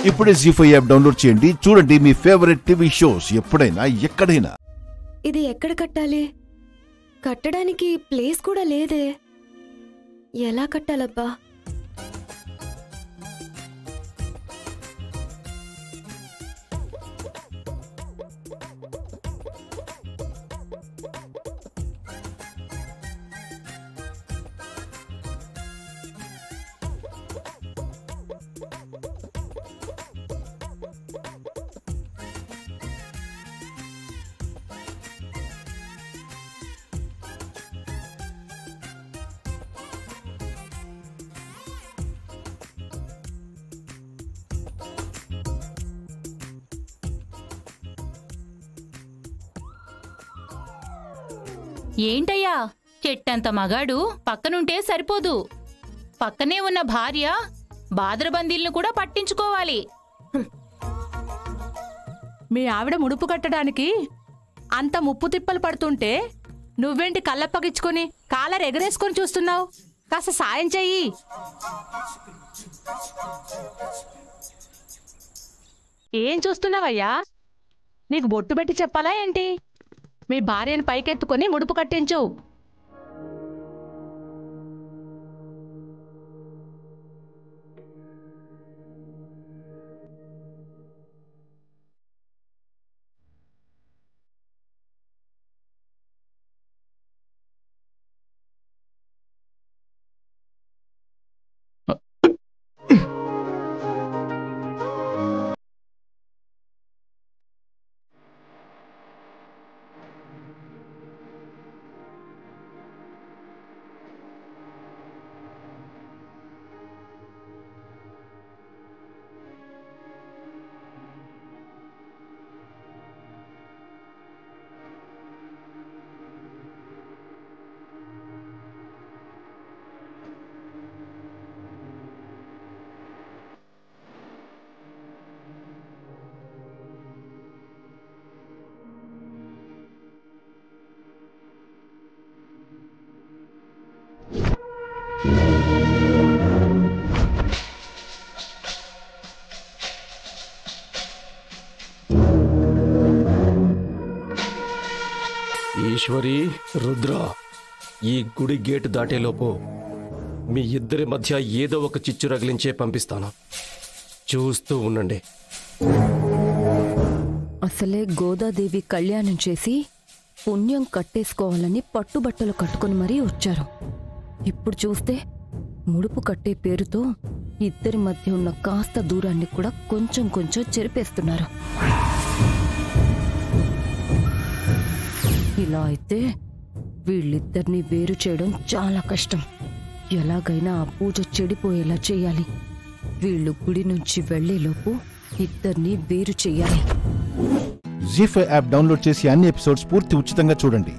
ఇప్పుడే జీ5 app download చేయండి. చూడండి మీ ఫేవరెట్ టీవీ షోస్ ఎప్పుడైనా ఎక్కడైనా. ఇది ఎక్కడ కట్టాలి? కట్టడానికి ప్లేస్ కూడా లేదే. ఎలా కట్టాలబ్బా? ఏంటయ్యా, చెట్టంత మగాడు పక్కనుంటే సరిపోదు. పక్కనే ఉన్న భార్య బాదరబందీలను కూడా పట్టించుకోవాలి. మీ ఆవిడ ముడుపు కట్టడానికి అంత ముప్పు తిప్పలు పడుతుంటే నువ్వేంటి కళ్ళప్పగిచ్చుకొని కాలర్ ఎగరేసుకొని చూస్తున్నావు? కాస్త సాయం చెయ్యి. ఏం చూస్తున్నావయ్యా? నీకు బొట్టు పెట్టి చెప్పాలా ఏంటి? మీ భార్యను పైకెత్తుకొని ముడుపు కట్టించు. ఈశ్వరి, రుద్ర, ఈ గుడి గేటు దాటేలోపు మీ ఇద్దరి మధ్య ఏదో ఒక చిచ్చు రగిలించే పంపిస్తాను. చూస్తూ ఉండండి. అసలే గోదాదేవి కళ్యాణం చేసి పుణ్యం కట్టేసుకోవాలని పట్టుబట్టలు కట్టుకుని మరీ వచ్చారు. ఇప్పుడు చూస్తే ముడుపు కట్టే పేరుతో ఇద్దరి మధ్య ఉన్న కాస్త దూరాన్ని కూడా కొంచెం కొంచెం చెరిపేస్తున్నారు. ఇలా అయితే వీళ్ళిద్దరినీ వేరు చేయడం చాలా కష్టం. ఎలాగైనా ఆ పూజ చెడిపోయేలా చేయాలి. వీళ్ళు గుడి నుంచి వెళ్లేలోపు ఇద్దరినీ వేరు చెయ్యాలి. జీ5 యాప్ డౌన్లోడ్ చేసి అన్ని ఎపిసోడ్స్ పూర్తి ఉచితంగా చూడండి.